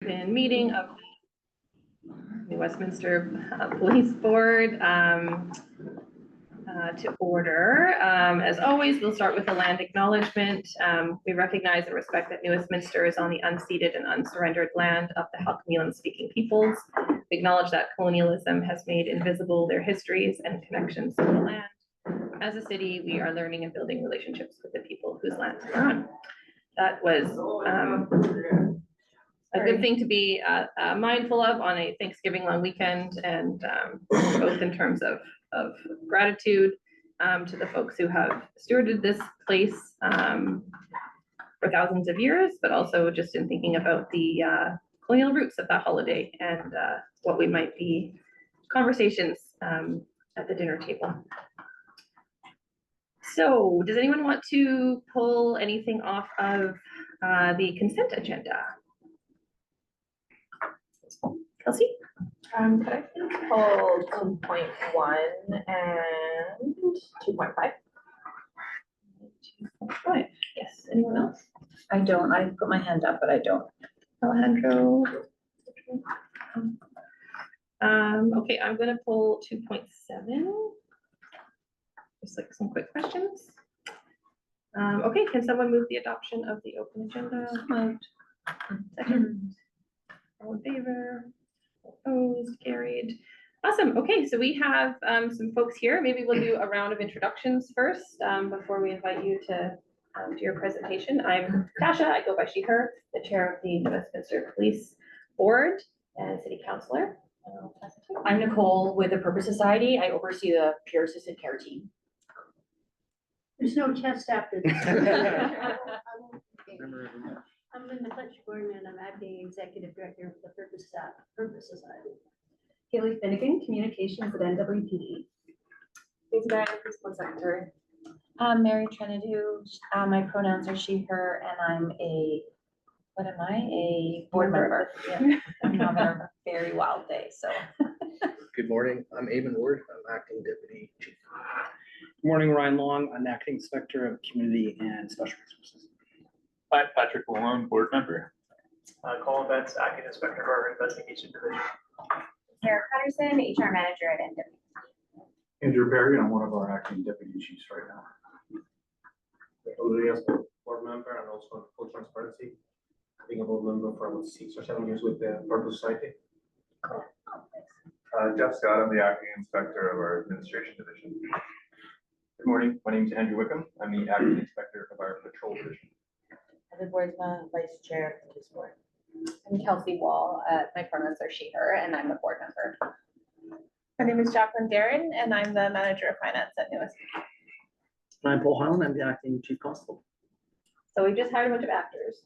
open meeting of the Westminster Police Board to order. As always, we'll start with a land acknowledgement. We recognize and respect that New Westminster is on the unceded and unsurrendered land of the Halkanilan speaking peoples. We acknowledge that colonialism has made invisible their histories and connections to the land. As a city, we are learning and building relationships with the people whose lands we're on. That was a good thing to be mindful of on a Thanksgiving long weekend, and both in terms of gratitude to the folks who have stewarded this place for thousands of years, but also just in thinking about the colonial roots of that holiday and what we might be conversations at the dinner table. So does anyone want to pull anything off of the consent agenda? Kelsey? Could I please pull 2.1 and 2.5? 2.5. Yes, anyone else? I don't. I put my hand up, but I don't. Alejandro? Okay, I'm gonna pull 2.7. Just like some quick questions. Okay, can someone move the adoption of the open agenda? Moved. Second. All in favor? Opposed? Carried. Awesome. Okay, so we have some folks here. Maybe we'll do a round of introductions first before we invite you to do your presentation. I'm Tasha. I go by she, her, the chair of the New Westminster Police Board and City Councilor. I'm Nicole with the Purpose Society. I oversee the peer assisted care team. There's no test after this. I'm Linda Fletcher-Gordon, and I'm acting executive director of the Purpose Society. Haley Finnegan, communications at NWPD. Lisa Diana, principal secretary. Mary Trinidad. My pronouns are she, her, and I'm a, what am I? A board member. Yeah, I'm having a very wild day, so. Good morning, I'm Eamon Ward, I'm acting deputy chief. Good morning, Ryan Long, I'm acting inspector of community and special resources. Hi, Patrick Malone, board member. Colin Betts, acting inspector of our investigation division. Sarah Patterson, HR manager at NWPD. Andrew Berry, I'm one of our acting deputy chiefs right now. Olivia, board member and also on full transparency. Being a board member for about 6 or 7 years with the Purpose Society. Jeff Scott, I'm the acting inspector of our administration division. Good morning, my name is Andrew Wickham. I'm the acting inspector of our patrol division. Heather Boersma, vice chair of the police board. I'm Kelsey Wall. My pronouns are she, her, and I'm a board member. My name is Jacqueline Darren, and I'm the manager of finance at New Westminster. I'm Paul Highland, I'm the acting chief constable. So we've just hired a bunch of actors.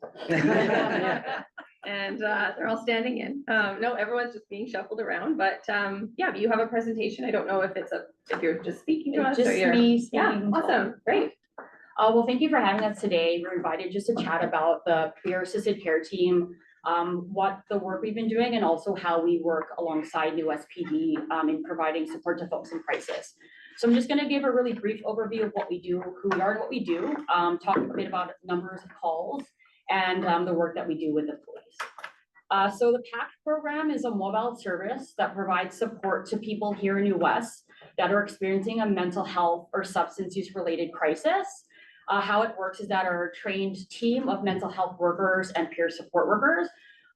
And they're all standing in. No, everyone's just being shuffled around, but yeah, you have a presentation. I don't know if if you're just speaking to us Just or you're me speaking. Yeah, awesome, great. Well, thank you for having us today. We're invited just to chat about the peer assisted care team, what the work we've been doing, and also how we work alongside New SPD in providing support to folks in crisis. So I'm just going to give a really brief overview of what we do, who we are and what we do, talk a bit about numbers of calls, and the work that we do with the police. So the PACT program is a mobile service that provides support to people here in New West that are experiencing a mental health or substance use related crisis. How it works is that our trained team of mental health workers and peer support workers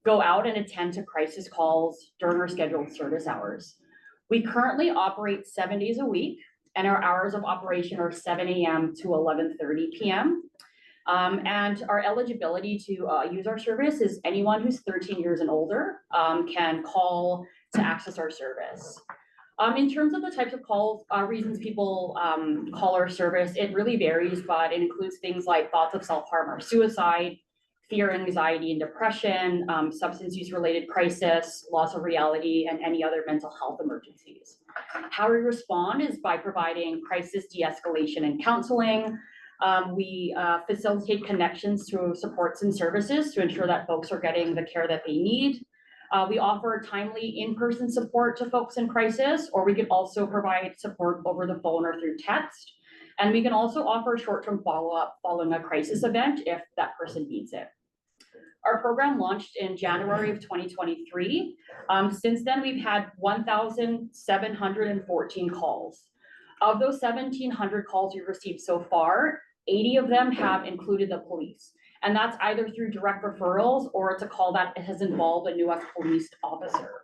go out and attend to crisis calls during our scheduled service hours. We currently operate 7 days a week, and our hours of operation are 7 a.m. to 11:30 p.m. And our eligibility to use our service is anyone who's 13 years and older can call to access our service. In terms of the types of calls, reasons people call our service, it really varies, but it includes things like thoughts of self-harm or suicide, fear, anxiety, and depression, substance use related crisis, loss of reality, and any other mental health emergencies. How we respond is by providing crisis de-escalation and counseling. We facilitate connections to supports and services to ensure that folks are getting the care that they need. We offer timely in-person support to folks in crisis, or we can also provide support over the phone or through text. And we can also offer short-term follow-up following a crisis event if that person needs it. Our program launched in January of 2023. Since then, we've had 1,714 calls. Of those 1,700 calls we've received so far, 80 of them have included the police. And that's either through direct referrals or it's a call that has involved a US police officer.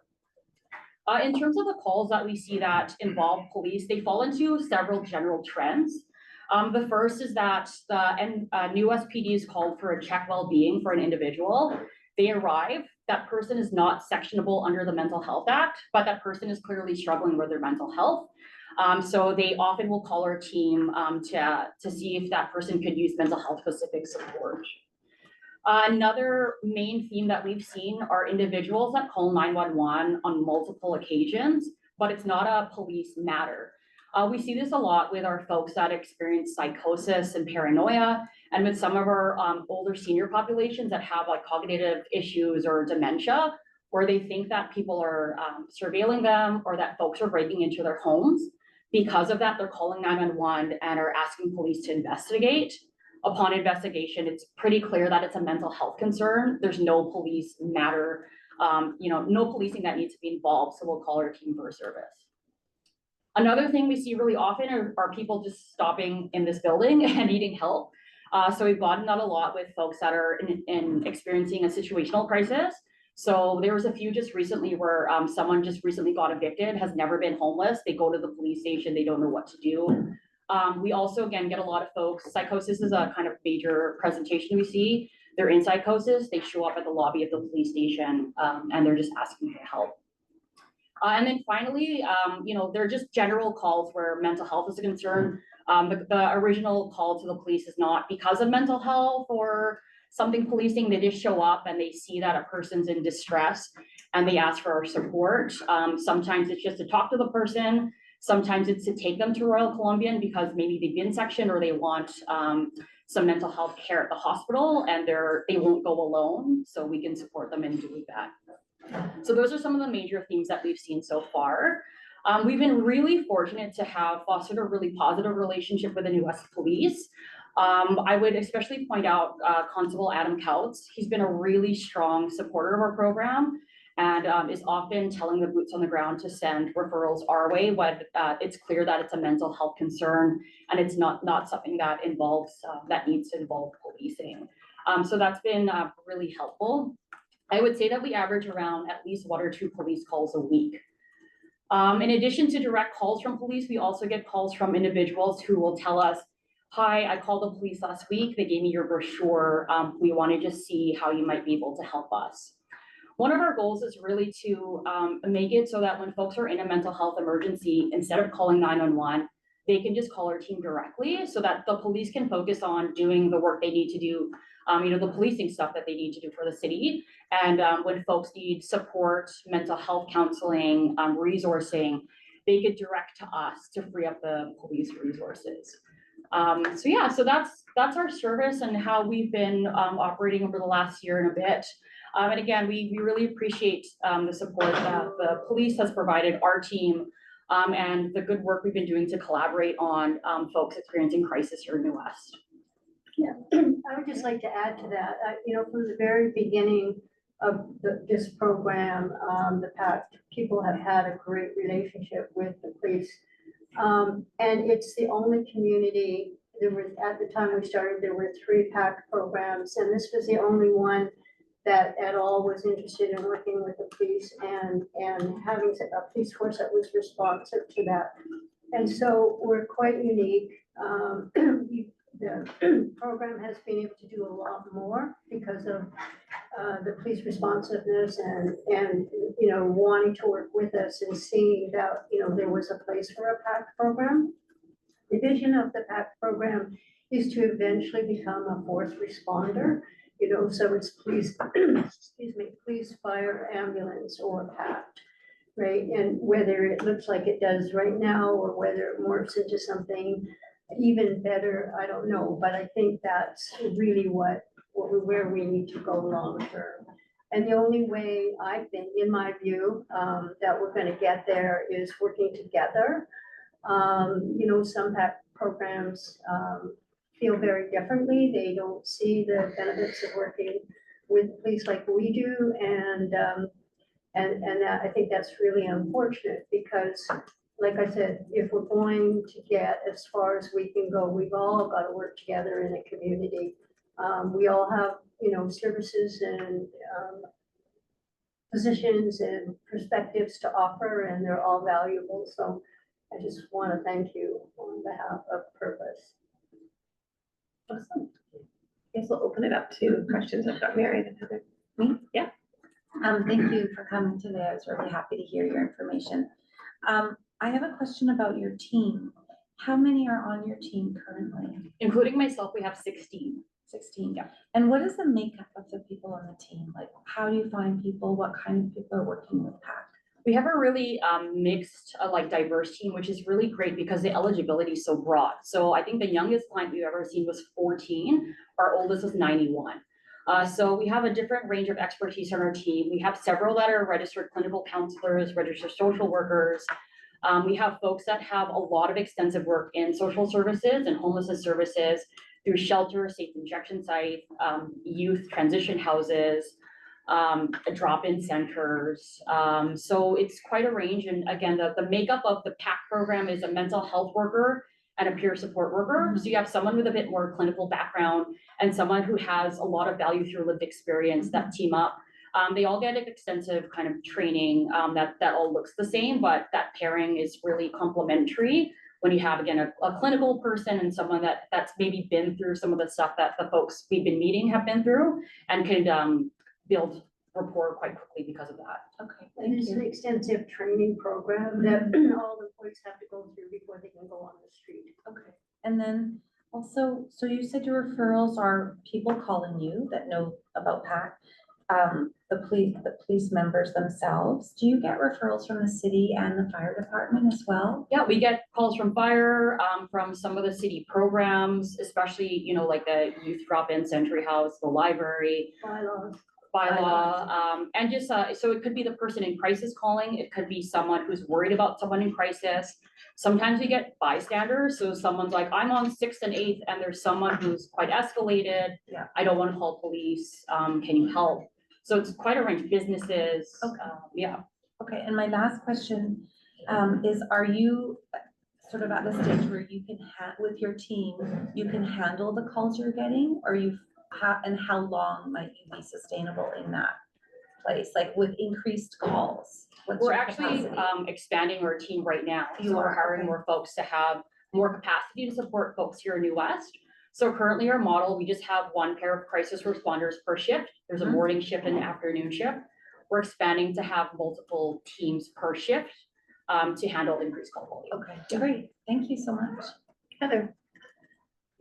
In terms of the calls that we see that involve police, they fall into several general trends. The first is that the new SPD is called for a check well-being for an individual. They arrive, that person is not sectionable under the Mental Health Act, but that person is clearly struggling with their mental health. So they often will call our team to see if that person could use mental health specific support. Another main theme that we've seen are individuals that call 911 on multiple occasions, but it's not a police matter. We see this a lot with our folks that experience psychosis and paranoia, and with some of our older senior populations that have like cognitive issues or dementia, where they think that people are surveilling them or that folks are breaking into their homes. Because of that, they're calling 911 and are asking police to investigate. Upon investigation, it's pretty clear that it's a mental health concern. There's no police matter, no policing that needs to be involved, so we'll call our team for a service. Another thing we see really often are people just stopping in this building and needing help. So we've gotten that a lot with folks that are experiencing a situational crisis. So there was a few just recently where someone just recently got evicted, has never been homeless. They go to the police station, they don't know what to do. We also, again, get a lot of folks, psychosis is a kind of major presentation we see. They're in psychosis, they show up at the lobby of the police station and they're just asking for help. And then finally, they're just general calls where mental health is a concern. The original call to the police is not because of mental health or something policing, they just show up and they see that a person's in distress and they ask for our support. Sometimes it's just to talk to the person. Sometimes it's to take them to Royal Columbian because maybe they've been sectioned or they want some mental health care at the hospital and they won't go alone. So we can support them in doing that. So those are some of the major themes that we've seen so far. We've been really fortunate to have fostered a really positive relationship with the US Police. I would especially point out Constable Adam Couts. He's been a really strong supporter of our program and is often telling the boots on the ground to send referrals our way when it's clear that it's a mental health concern and it's not something that needs to involve policing. So that's been really helpful. I would say that we average around at least 1 or 2 police calls a week. In addition to direct calls from police, we also get calls from individuals who will tell us, hi, I called the police last week, they gave me your brochure, we wanted to see how you might be able to help us. One of our goals is really to make it so that when folks are in a mental health emergency, instead of calling 911, they can just call our team directly so that the police can focus on doing the work they need to do, the policing stuff that they need to do for the city. And when folks need support, mental health counseling, resourcing, they could direct to us to free up the police resources. So that's our service and how we've been operating over the last year and a bit. And again, we really appreciate the support that the police has provided our team and the good work we've been doing to collaborate on folks experiencing crisis here in the West. Yeah, I would just like to add to that, from the very beginning of this program, the PACT people have had a great relationship with the police. And it's the only community, at the time we started, there were 3 PACT programs, and this was the only one that at all was interested in working with the police and having a police force that was responsive to that. And so we're quite unique. The program has been able to do a lot more because of the police responsiveness and wanting to work with us and seeing that there was a place for a PACT program. The vision of the PACT program is to eventually become a fourth responder. So it's police, police, fire, ambulance, or PACT, right? And whether it looks like it does right now or whether it morphs into something even better, I don't know. But I think that's really where we need to go long term. And the only way I think, in my view, that we're going to get there is working together. Some PACT programs feel very differently. They don't see the benefits of working with police like we do, and that, I think that's really unfortunate, because like I said, if we're going to get as far as we can go, we've all got to work together in a community. We all have, you know, services and positions and perspectives to offer, and they're all valuable. So I just want to thank you on behalf of Purpose. Awesome. Guess we'll open it up to questions. I've got Mary and Heather. Me? Yeah. Thank you for coming today. I was really happy to hear your information. I have a question about your team. How many are on your team currently? Including myself, we have 16. 16. Yeah. And what is the makeup of the people on the team? Like, how do you find people? What kind of people are working with PAC? We have a really mixed, like diverse team, which is really great because the eligibility is so broad. So I think the youngest client we've ever seen was 14. Our oldest was 91. So we have a different range of expertise on our team. We have several that are registered clinical counselors, registered social workers. We have folks that have a lot of extensive work in social services and homelessness services through shelters, safe injection sites, youth transition houses, drop-in centers. So it's quite a range. And again, the makeup of the PAC program is a mental health worker and a peer support worker. So you have someone with a bit more clinical background and someone who has a lot of value through lived experience that team up. They all get extensive kind of training that all looks the same, but that pairing is really complementary when you have, again, a clinical person and someone that's maybe been through some of the stuff that the folks we've been meeting have been through and can build rapport quite quickly because of that. Okay, And it's an extensive training program that all the employees have to go through before they can go on the street. Okay. And then also, so you said your referrals are people calling you that know about PAC, the police members themselves. Do you get referrals from the city and the fire department as well? Yeah, we get calls from fire, from some of the city programs, especially, you know, like the youth drop-in Century House, the library. Bylaw, and just, so it could be the person in crisis calling, it could be someone who's worried about someone in crisis. Sometimes we get bystanders, so someone's like, I'm on 6th and 8th, and there's someone who's quite escalated. Yeah. I don't want to call police, can you help? So it's quite a range of businesses, yeah. Okay, and my last question is, are you sort of at the stage where you can with your team, you can handle the calls you're getting, or and how long might you be sustainable in that place, like with increased calls? We're actually expanding our team right now. So we're hiring more folks to have more capacity to support folks here in New West. So currently our model, we just have one pair of crisis responders per shift. There's a morning shift and an afternoon shift. We're expanding to have multiple teams per shift to handle increased call volume. Okay, great. Thank you so much. Heather.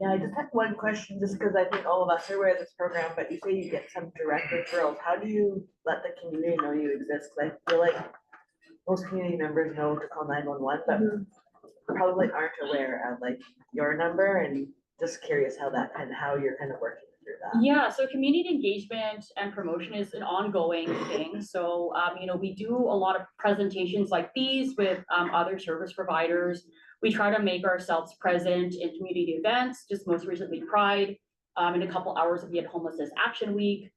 Yeah, I just have one question, just because I think all of us are aware of this program, but you say you get some direct referrals. How do you let the community know you exist? Because I feel like most community members know to call 911, but probably aren't aware of like your number, and just curious how you're kind of working through that. Yeah, so community engagement and promotion is an ongoing thing. So, you know, we do a lot of presentations like these with other service providers. We try to make ourselves present in community events, just most recently Pride, in a couple hours we had Homelessness Action Week.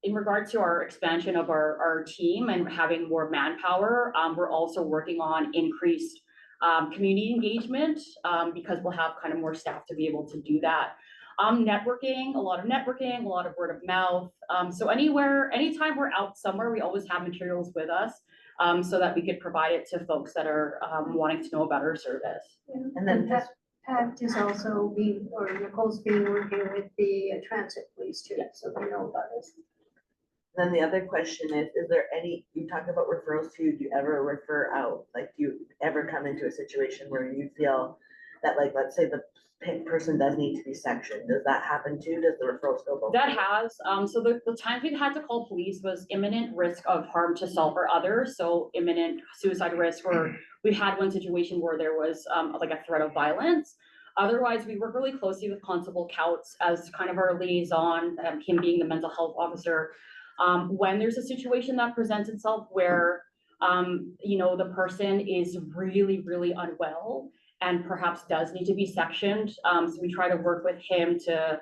In regards to our expansion of our team and having more manpower, we're also working on increased community engagement because we'll have kind of more staff to be able to do that. Networking, a lot of word of mouth. So anytime we're out somewhere, we always have materials with us. So that we could provide it to folks that are wanting to know about our service. Yeah. And then PACT is also Nicole's been working with the transit police too, so they know about us. Then the other question is there any, you talk about referrals too, do you ever refer out? Like, do you ever come into a situation where you feel that, like, let's say the person does need to be sectioned, does that happen too? Does the referrals go both ways? That has, so the times we've had to call police was imminent risk of harm to self or others. So imminent suicide risk, or we had one situation where there was like a threat of violence. Otherwise, we work really closely with Constable Couts as kind of our liaison, him being the mental health officer. When there's a situation that presents itself where, you know, the person is really, really unwell and perhaps does need to be sectioned. So we try to work with him to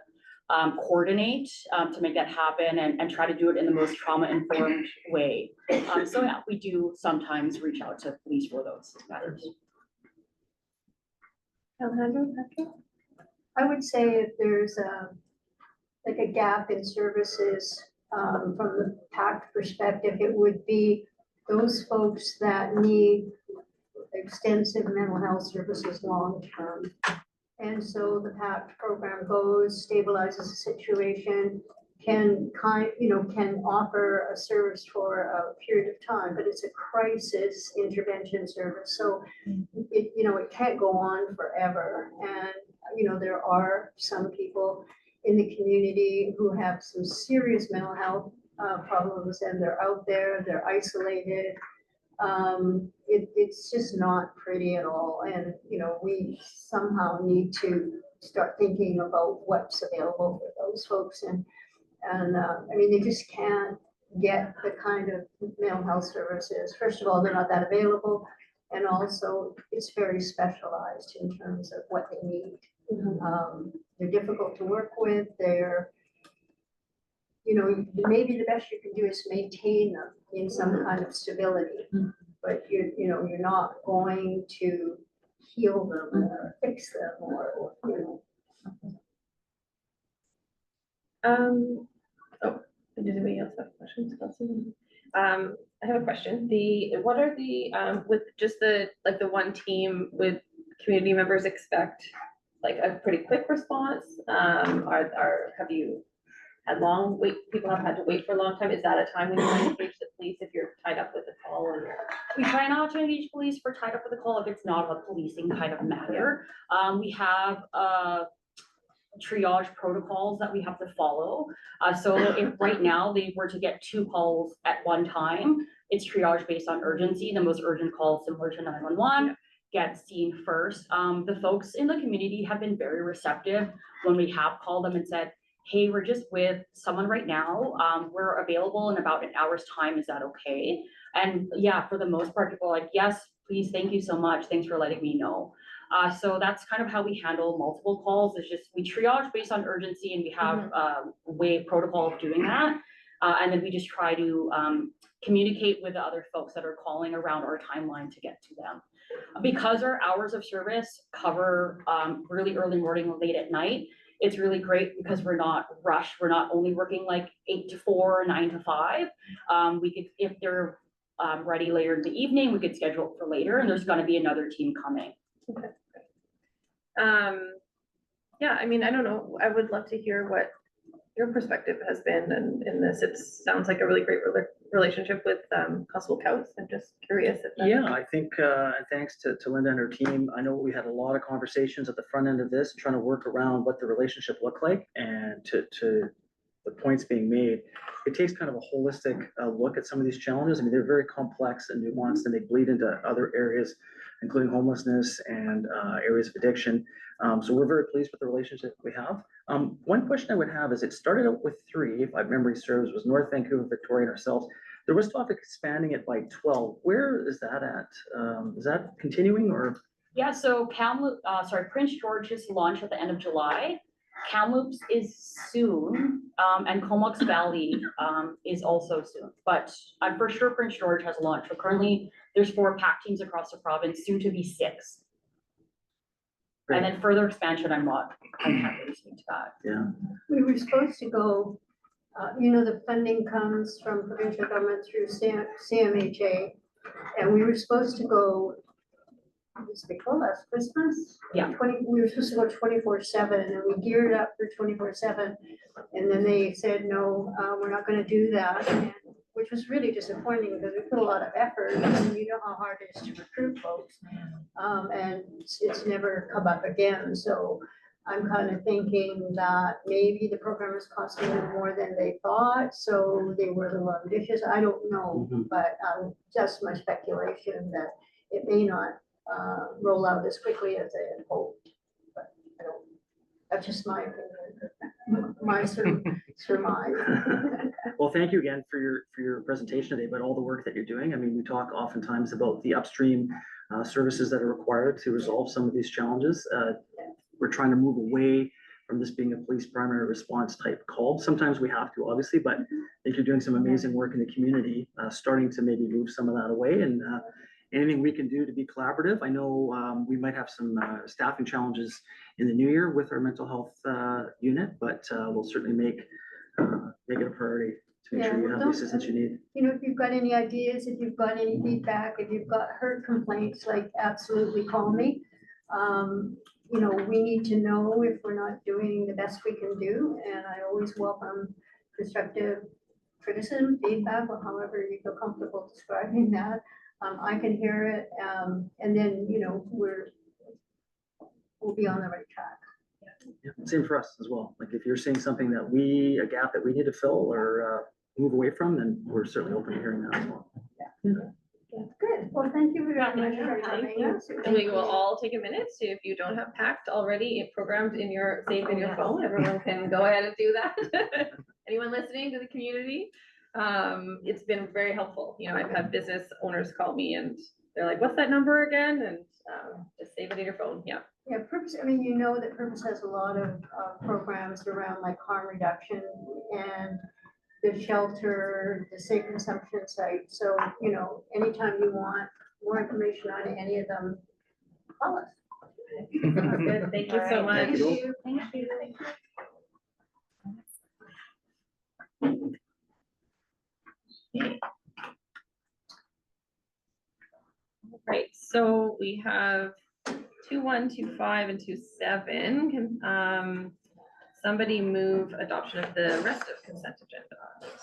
coordinate to make that happen and try to do it in the most trauma-informed way. So yeah, we do sometimes reach out to police for those matters. Alejandro, Patrick? I would say if there's like a gap in services, from the PACT perspective, it would be those folks that need extensive mental health services long-term. And so the PACT program goes, stabilizes the situation, can offer a service for a period of time, but it's a crisis intervention service. So it can't go on forever. And, there are some people in the community who have some serious mental health problems, and they're out there, they're isolated. It's just not pretty at all. And, we somehow need to start thinking about what's available for those folks. And they just can't get the kind of mental health services. First of all, they're not that available. And also it's very specialized in terms of what they need. They're difficult to work with. They're, maybe the best you can do is maintain them in some kind of stability, but you're not going to heal them or fix them or. Did anybody else have questions? I have a question. What are with just the one team, would community members expect like a pretty quick response? Have you had people have had to wait for a long time? Is that a time when you might engage the police if you're tied up with a call? We try not to engage police if we're tied up with a call if it's not a policing kind of matter. We have triage protocols that we have to follow. So if right now they were to get 2 calls at one time, it's triage based on urgency. The most urgent call, similar to 911, gets seen first. The folks in the community have been very receptive when we have called them and said, hey, we're just with someone right now. We're available in about an hour's time. Is that okay? And yeah, for the most part, people are like, yes, please, thank you so much. Thanks for letting me know. So that's kind of how we handle multiple calls. It's just we triage based on urgency, and we have a protocol of doing that. And then we just try to communicate with the other folks that are calling around our timeline to get to them. Because our hours of service cover really early morning, late at night, it's really great because we're not rushed. We're not only working like 8 to 4, 9 to 5. We could, if they're ready later in the evening, we could schedule it for later, and there's going to be another team coming. Okay. Yeah, I don't know. I would love to hear what your perspective has been in this. It sounds like a really great relationship with Constable Coates. I'm just curious if Yeah, I think, and thanks to Linda and her team. I know we had a lot of conversations at the front end of this, trying to work around what the relationship looked like, and to the points being made, it takes kind of a holistic look at some of these challenges. They're very complex and nuanced, and they bleed into other areas, including homelessness and areas of addiction. So we're very pleased with the relationship we have. One question I would have is, it started out with 3, if my memory serves, was North Vancouver, Victoria, and ourselves. There was talk of expanding it by 12. Where is that at? Is that continuing or? Yeah, so Prince George's launch at the end of July. Kamloops is soon, and Comox Valley is also soon. But I'm for sure Prince George has launched. So currently, there's 4 PAC teams across the province, soon to be 6. And then further expansion, I can't really speak to that. Yeah. We were supposed to go, the funding comes from provincial government through CMHA, and we were supposed to go, before last Christmas? Yeah. We were supposed to go 24/7, and we geared up for 24/7, and then they said, no, we're not gonna do that, which was really disappointing because we put a lot of effort, and you know how hard it is to recruit folks. And it's never come up again, so I'm kind of thinking that maybe the program is costing them more than they thought, so they were a little ambitious. I don't know, but just my speculation that it may not roll out as quickly as they had hoped. But I don't, that's just my opinion, my surmise. Well, thank you again for your presentation today, but all the work that you're doing. We talk oftentimes about the upstream services that are required to resolve some of these challenges. We're trying to move away from this being a police primary response type call. Sometimes we have to, obviously, but I think you're doing some amazing work in the community, starting to maybe move some of that away, and anything we can do to be collaborative. I know we might have some staffing challenges in the new year with our mental health unit, but we'll certainly make it a priority to make Yeah, sure you well, have the don't- assistance you need. You know, if you've got any ideas, if you've got any feedback, if you've got hurt complaints, like absolutely call me. You know, we need to know if we're not doing the best we can do, and I always welcome constructive criticism, feedback, or however you feel comfortable describing that. I can hear it, and then, you know, we'll be on the right track. Yeah, same for us as well. Like if you're seeing something that a gap that we need to fill or move away from, then we're certainly open to hearing that as well. Yeah, good. Well, thank you very much for Thank having you. us. And we will all take a minute to, if you don't have packed already, programmed in your, saved in your phone, everyone can go ahead and do that. Anyone listening to the community? It's been very helpful. You know, I've had business owners call me and they're like, what's that number again? And just save it in your phone. Yeah. Yeah, Purpose, I mean, you know that Purpose has a lot of programs around like harm reduction and the shelter, the safe consumption site. So, you know, anytime you want more information on any of them, call us. Good. Thank you so much. Thank you. Thank you. Right, so we have 2.1, 2.5, and 2.7. Can somebody move adoption of the rest of consent agenda?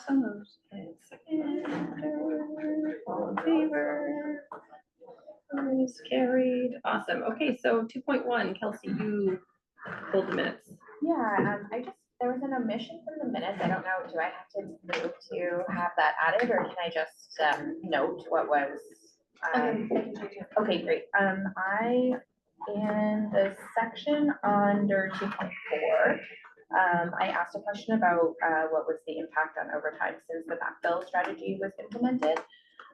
So moved. And second, all in favor? Is carried. Awesome. Okay, so 2.1, Kelsey, you pulled the minutes. Yeah, there was an omission from the minutes. I don't know, do I have to move to have that added, or can I just note what was? Okay, great. In the section under 2.4, I asked a question about what was the impact on overtime since the backfill strategy was implemented.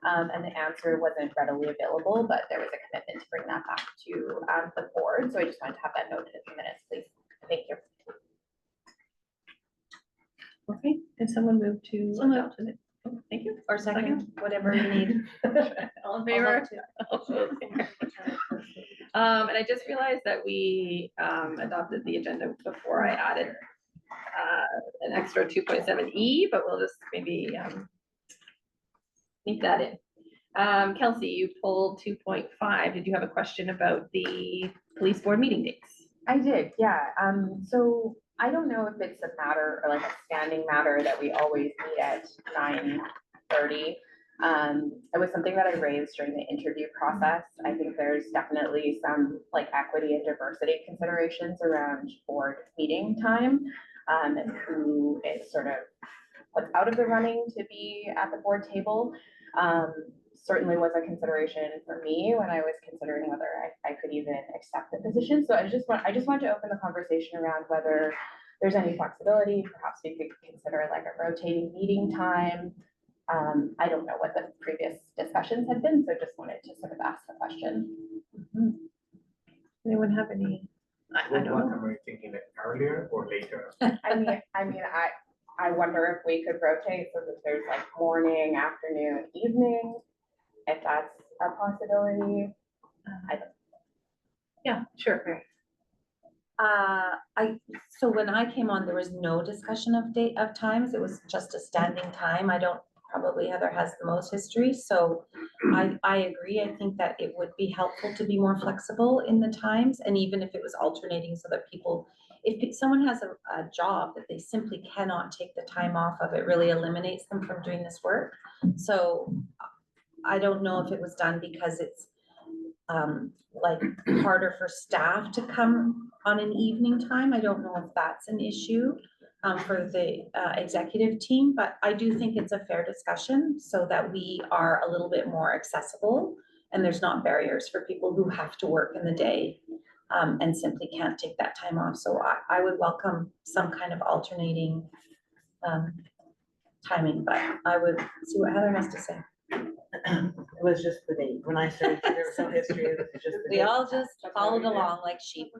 And the answer wasn't readily available, but there was a commitment to bring that back to the board. So I just wanted to have that noted in the minutes, please. Thank you. Okay, can someone move to So moved. adopt it? Oh, thank you. Or second, whatever you need. All in favor? And I just realized that we adopted the agenda before I added an extra 2.7E, but we'll just maybe sneak that in. Kelsey, you pulled 2.5. Did you have a question about the police board meeting dates? I did, yeah. So I don't know if it's a matter or like a standing matter that we always meet at 9:30. It was something that I raised during the interview process. I think there's definitely some like equity and diversity considerations around board meeting time, and who is sort of what's out of the running to be at the board table. Certainly was a consideration for me when I was considering whether I could even accept the position. So I just wanted to open the conversation around whether there's any flexibility. Perhaps we could consider like a rotating meeting time. I don't know what the previous discussions had been, so just wanted to sort of ask the question. Anyone have any? I don't know. Am I thinking like earlier or later? I wonder if we could rotate so that there's like morning, afternoon, evening, if that's a possibility. Yeah, sure. So when I came on, there was no discussion of times. It was just a standing time. Probably Heather has the most history, so I agree. I think that it would be helpful to be more flexible in the times, and even if it was alternating so that people, if someone has a job that they simply cannot take the time off of, it really eliminates them from doing this work. So I don't know if it was done because it's like harder for staff to come on an evening time. I don't know if that's an issue for the executive team, but I do think it's a fair discussion so that we are a little bit more accessible and there's not barriers for people who have to work in the day and simply can't take that time off. So I would welcome some kind of alternating timing, but I would see what Heather has to say. It was just the date. When I started, there was no history. It was just the We date. all just followed along like sheep.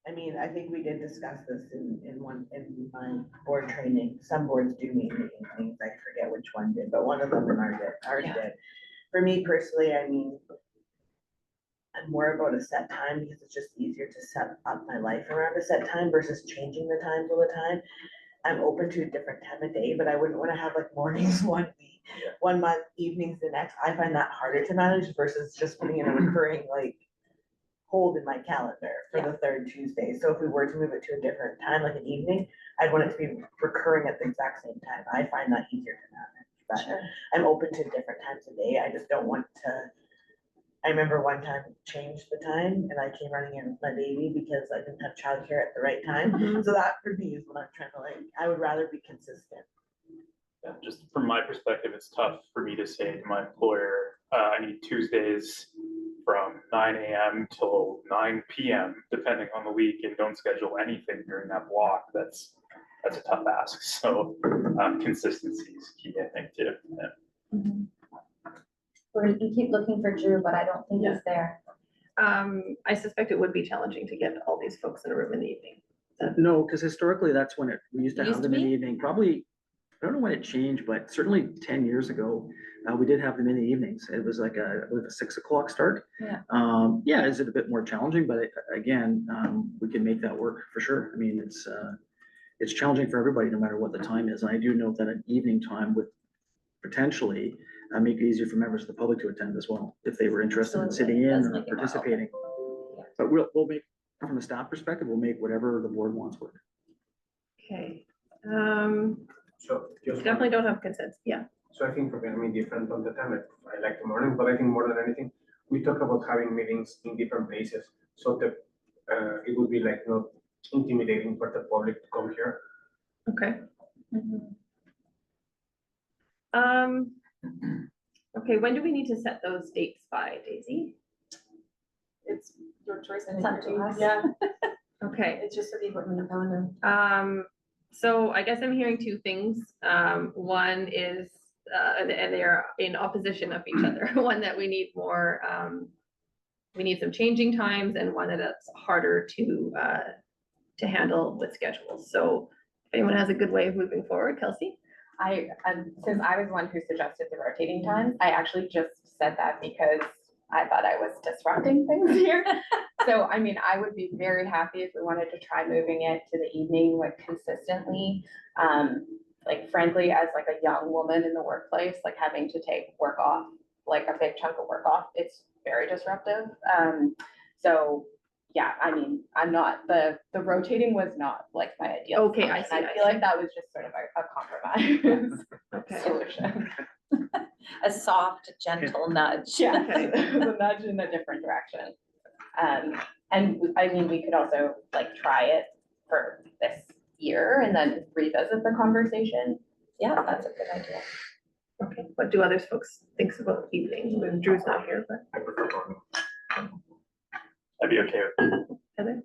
I mean, I think we did discuss this in my board training. Some boards do meet in the evenings. I forget which one did, but one of them in ours did. For me personally, I mean, I'm more about a set time because it's just easier to set up my life around a set time versus changing the times all the time. I'm open to a different time of day, but I wouldn't want to have like mornings one week, 1 month, evenings the next. I find that harder to manage versus just putting in a recurring like hold in my calendar for the third Tuesday. So if we were to move it to a different time, like an evening, I'd want it to be recurring at the exact same time. I find that easier to manage, but I'm open to different times of day. I just don't want to. I remember one time changed the time and I came running in with my baby because I didn't have childcare at the right time. So that for me is what I'm trying to like, I would rather be consistent. Yeah, just from my perspective, it's tough for me to say to my employer, I need Tuesdays from 9 a.m. till 9 p.m. depending on the week, and don't schedule anything during that block. That's a tough ask. So consistency is key, I think, too. You keep looking for Drew, but I don't think he's there. I suspect it would be challenging to get all these folks in a room in the evening. No, because historically, that's when we used to It have used them to in the be? evening, probably, I don't know when it changed, but certainly 10 years ago, we did have them in the evenings. It was like I believe a 6 o'clock start. Yeah. Is it a bit more challenging, but again, we can make that work for sure. I mean, it's challenging for everybody, no matter what the time is. And I do know that an evening time would potentially make it easier for members of the public to attend as well, if they were interested in sitting in or participating. But we'll make, from a staff perspective, we'll make whatever the board wants work. Okay. So just Definitely don't have consent. Yeah. So I think for me different on the time. I like the morning, but I think more than anything, we talk about having meetings in different places. So that it would be like not intimidating for the public to come here. Okay. Okay, when do we need to set those dates by, Daisy? It's your choice. It's up to us. Yeah, Okay. it's just so people in the calendar. So I guess I'm hearing two things. One is, and they're in opposition of each other. One that we need more, we need some changing times, and one that it's harder to handle with schedules. So if anyone has a good way of moving forward, Kelsey? Since I was one who suggested the rotating times, I actually just said that because I thought I was disrupting things here. So, I mean, I would be very happy if we wanted to try moving it to the evening, like consistently. Like frankly, as like a young woman in the workplace, like having to take work off, like a big chunk of work off, it's very disruptive. So yeah, I mean, I'm not, the rotating was not like my ideal. Okay, I solution. see, I feel like that was just sort of a compromise Okay. solution. A soft, gentle nudge. Yeah, the nudge in a different direction. And I mean, we could also like try it for this year and then revisit the conversation. Yeah, that's a good idea. Okay, what do others folks think about evening? Drew's not here, but I prefer morning. I'd be okay with it. Heather?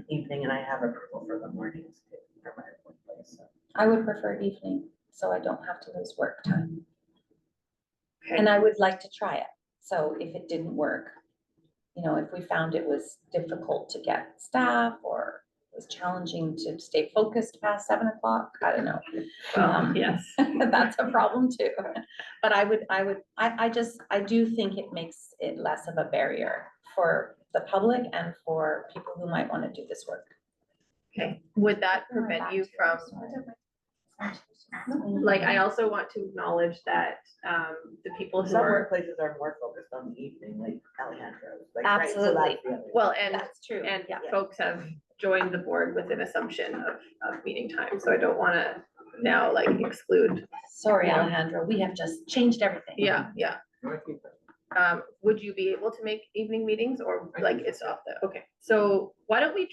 Evening, and I have approval for the mornings too, for my workplace. So. I would prefer evening, so I don't have to lose work time. Okay. And I would like to try it. So if it didn't work, you know, if we found it was difficult to get staff or it was challenging to stay focused past 7 o'clock, I don't know. Yes. That's a problem too. But I do think it makes it less of a barrier for the public and for people who might want to do this work. Okay, would that prevent you from, like, I also want to acknowledge that, the people who Some are, workplaces are more focused on the evening, like Alejandro's. Like, right, so that's Absolutely. the other- well, and, That's true. and Yeah. folks have joined the board with an assumption of meeting time, so I don't want to now like exclude. Sorry, Yeah. Alejandro, we have just changed everything. Yeah. No, I think that Would you be able to make evening meetings or I like think it's off the, okay, so why don't we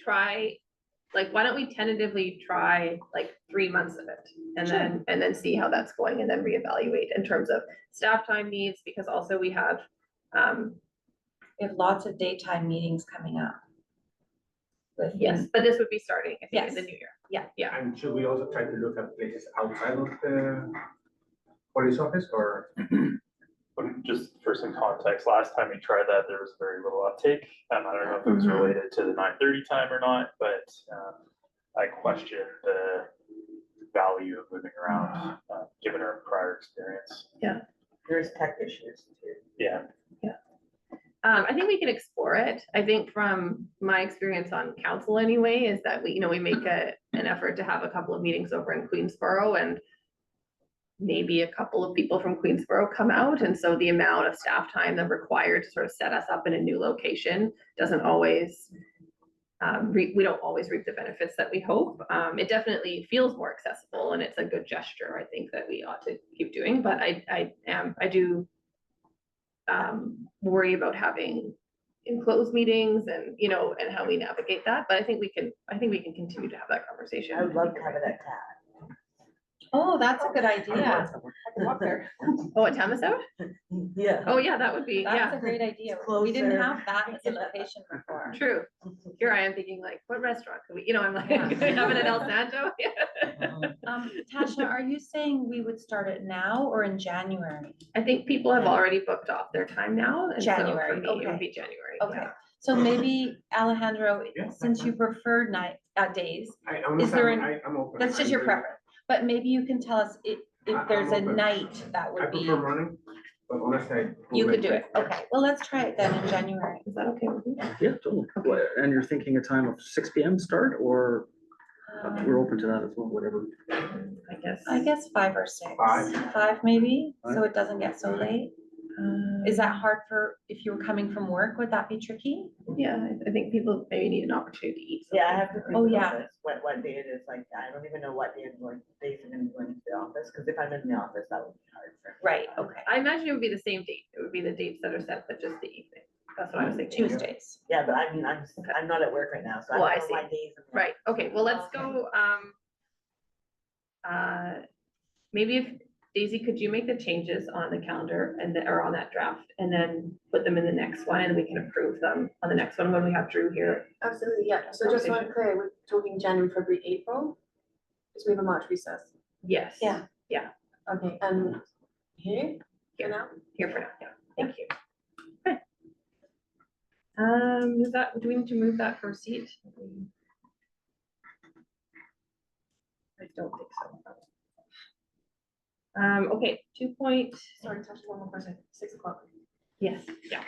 tentatively try like 3 months of it? And then see how that's going and then reevaluate in terms of staff time needs, because also we have, We have lots of daytime meetings coming up. With, yes, but this would be starting I think, in Yes. the new year. And should we also try to look at places outside of the police office or? Just for some context, last time we tried that, there was very little uptake. I don't know if it was related to the 9:30 time or not, but I questioned the value of moving around, given our prior experience. There's tech issues too. Yeah. I think we can explore it. I think from my experience on council anyway, is that we make an effort to have a couple of meetings over in Queensborough, and maybe a couple of people from Queensborough come out. And so the amount of staff time that's required to sort of set us up in a new location doesn't always, we don't always reap the benefits that we hope. It definitely feels more accessible, and it's a good gesture, I think, that we ought to keep doing. But I do worry about having enclosed meetings and, and how we navigate that. But I think we can continue to have that conversation. I would love to have it at CAD. Oh, that's a good idea. I can walk there. Oh, at Tamasout? Yeah. Oh, yeah, that would be, That's a great idea. We didn't Closer. have that as a location before. true. Here I am thinking like, what restaurant could we, I'm like, Yeah. could we have it at El Santo? Tasha, are you saying we would start it now or in January? I think people have already booked off their time now. And so for January, me, it would okay. be January. Okay, yeah. so maybe Alejandro, Yeah. since you prefer days, I'm Is there I'm open. that's just your I'm preference. But maybe you can tell us if I'm there's a open. night that I would be, prefer morning, but honestly. you could do it. Okay, well, let's try it then in January. Is that okay with you? Yeah, totally. And you're thinking a time of 6 PM start, or we're open to that as well, whatever. I guess. 5 or 6. Five. 5 maybe, so 5. it doesn't get so late. Is that hard if you were coming from work? Would that be tricky? Yeah, I think people maybe need an opportunity to eat. Yeah, I have to think Oh, about yeah. this, what day it is, like, I don't even know what day I'm going, days I'm gonna be going to the office, because if I'm in the office, that would be hard for me. Right, okay. I imagine it would be the same date. It would be the dates that are set, but just the evening. That's what I was thinking. Tuesdays. Yeah, but I mean, I'm not at work right now, so I Well, I don't know my see. days. in the Right, okay, well, let's Okay. go, maybe if, Daisy, could you make the changes on the calendar or on that draft, and then put them in the next one, and we can approve them on the next one when we have Drew here? Absolutely, yeah. So just so I'm clear, we're talking January, February, April? Because we have a March recess. Yes. Yeah. Okay, and here, now? Here for now, yeah, thank you. Okay. Do we need to move that first seat? I don't think so. Okay, 2 point, Sorry, touch one more question, 6 o'clock. yes, yeah.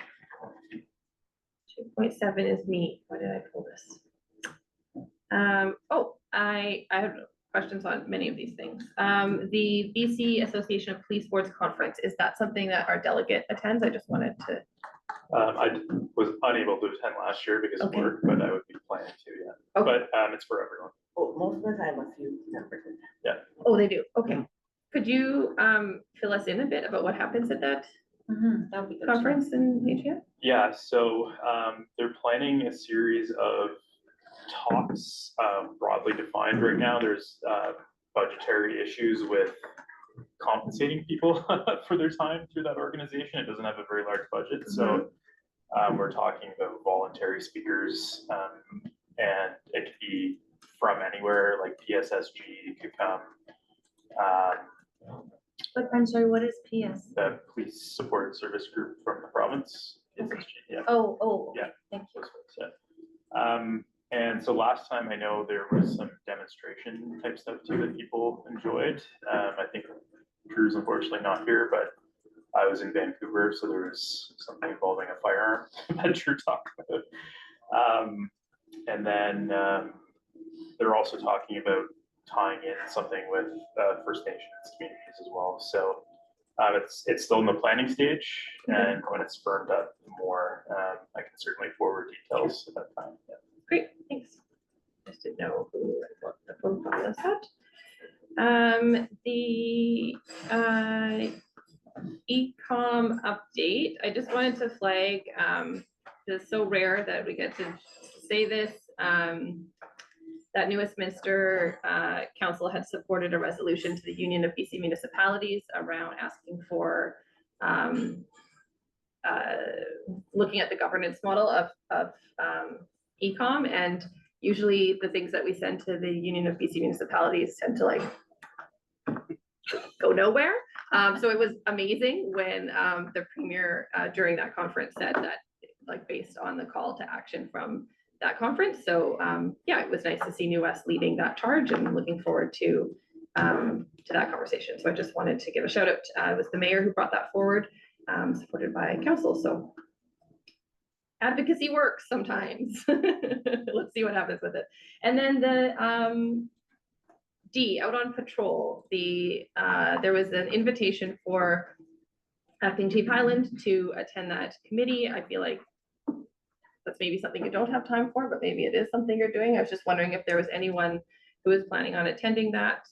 2.7 is me. Why did I pull this? I have questions on many of these things. The BC Association of Police Boards Conference, is that something that our delegate attends? I just wanted to, I was unable to attend last year because of Okay. work, but I would be planning to, yeah. Okay. But it's for everyone. Well, most of the time, a few members. oh, they do, okay. Could you fill us in a bit about what happens at that That would be good. conference in Asia? Yeah, so they're planning a series of talks, broadly defined right now. There's budgetary issues with compensating people for their time through that organization. It doesn't have a very large budget, so we're talking about voluntary speakers, and it could be from anywhere, like PSSG could come. But I'm sorry, what is PS? The Police Support Service Group from the province. PSSG, yeah. Oh, Yeah. thank you. Those folks, yeah. And so last time I know there was some demonstration type stuff too that people enjoyed. I think Drew's unfortunately not here, but I was in Vancouver, so there was something involving a firearm that Drew talked about. And then they're also talking about tying in something with First Nations communities as well. So it's still in the planning stage, and when it's firmed up more, I can certainly forward details at that time. Yeah. Great, thanks. Just didn't know who and what the phone call was at. The e-com update, I just wanted to flag, it's so rare that we get to say this, that New Westminster Council had supported a resolution to the Union of BC Municipalities around asking for looking at the governance model of e-com, and usually the things that we send to the Union of BC Municipalities tend to like go nowhere. So it was amazing when the premier during that conference said that, like, based on the call to action from that conference. So yeah, it was nice to see New West leading that charge and looking forward to that conversation. So I just wanted to give a shout out. It was the mayor who brought that forward, supported by council. So advocacy works sometimes. Let's see what happens with it. And then the D, out on patrol, there was an invitation for Acting Chief Highland to attend that committee. I feel like that's maybe something you don't have time for, but maybe it is something you're doing. I was just wondering if there was anyone who was planning on attending that.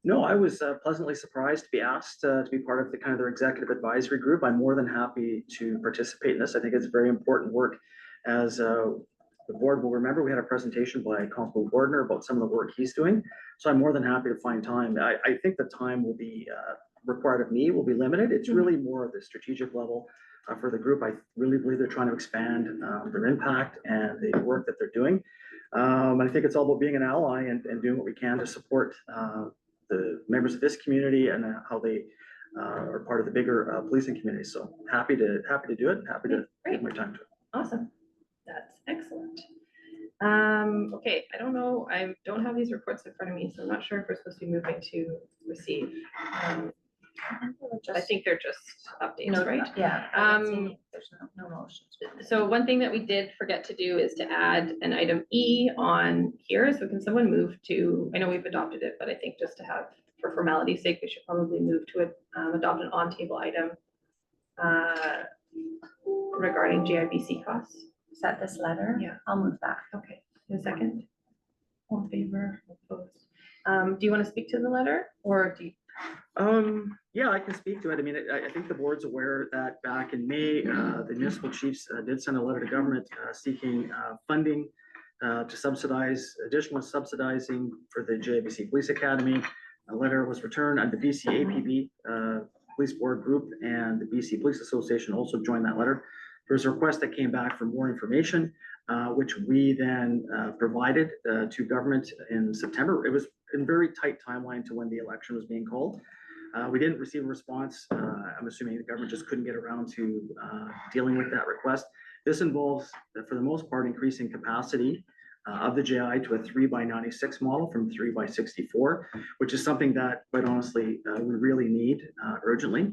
No, I was pleasantly surprised to be asked to be part of the kind of their executive advisory group. I'm more than happy to participate in this. I think it's very important work. As the board will remember, we had a presentation by Constable Gordner about some of the work he's doing. So I'm more than happy to find time. I think the time will be required of me will be limited. It's really more at the strategic level for the group. I really believe they're trying to expand their impact and the work that they're doing. I think it's all about being an ally and doing what we can to support the members of this community and how they are part of the bigger policing community. So happy to do it. Happy to give my time to it. Awesome. That's excellent. Okay, I don't know. I don't have these reports in front of me, so I'm not sure if we're supposed to be moving to receive. I think they're just updates, right? Yeah. There's no motions. So one thing that we did forget to do is to add an item E on here. So can someone move to, I know we've adopted it, but I think just to have, for formality's sake, we should probably move to it, adopt an on-table item regarding GIBC costs. Is that this letter? Yeah. I'll move that. Okay, in a second. All in favor, opposed. Do you want to speak to the letter or do you? Yeah, I can speak to it. I mean, I think the board's aware that back in May, the municipal chiefs did send a letter to government seeking funding to subsidize, additional subsidizing for the JIBC Police Academy. A letter was returned, and the BC APB Police Board Group and the BC Police Association also joined that letter. There was a request that came back for more information, which we then provided to government in September. It was in very tight timeline to when the election was being called. We didn't receive a response. I'm assuming the government just couldn't get around to dealing with that request. This involves, for the most part, increasing capacity of the JI to a 3x96 model from 3x64, which is something that, quite honestly, we really need urgently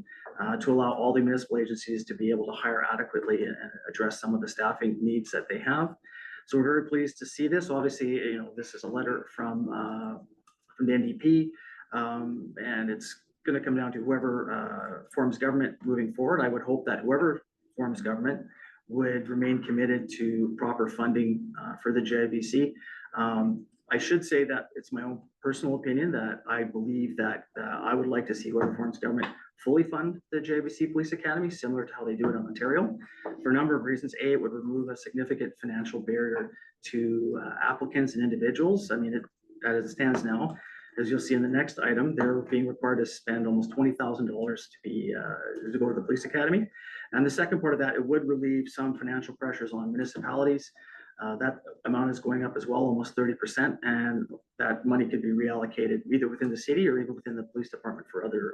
to allow all the municipal agencies to be able to hire adequately and address some of the staffing needs that they have. So we're very pleased to see this. Obviously, you know, this is a letter from the NDP, and it's going to come down to whoever forms government moving forward. I would hope that whoever forms government would remain committed to proper funding for the JIBC. I should say that it's my own personal opinion that I believe that I would like to see whoever forms government fully fund the JIBC Police Academy, similar to how they do it in Ontario, for a number of reasons. A, it would remove a significant financial barrier to applicants and individuals. I mean, as it stands now, as you'll see in the next item, they're being required to spend almost $20,000 to go to the police academy. And the second part of that, it would relieve some financial pressures on municipalities. That amount is going up as well, almost 30%, and that money could be reallocated either within the city or even within the police department for other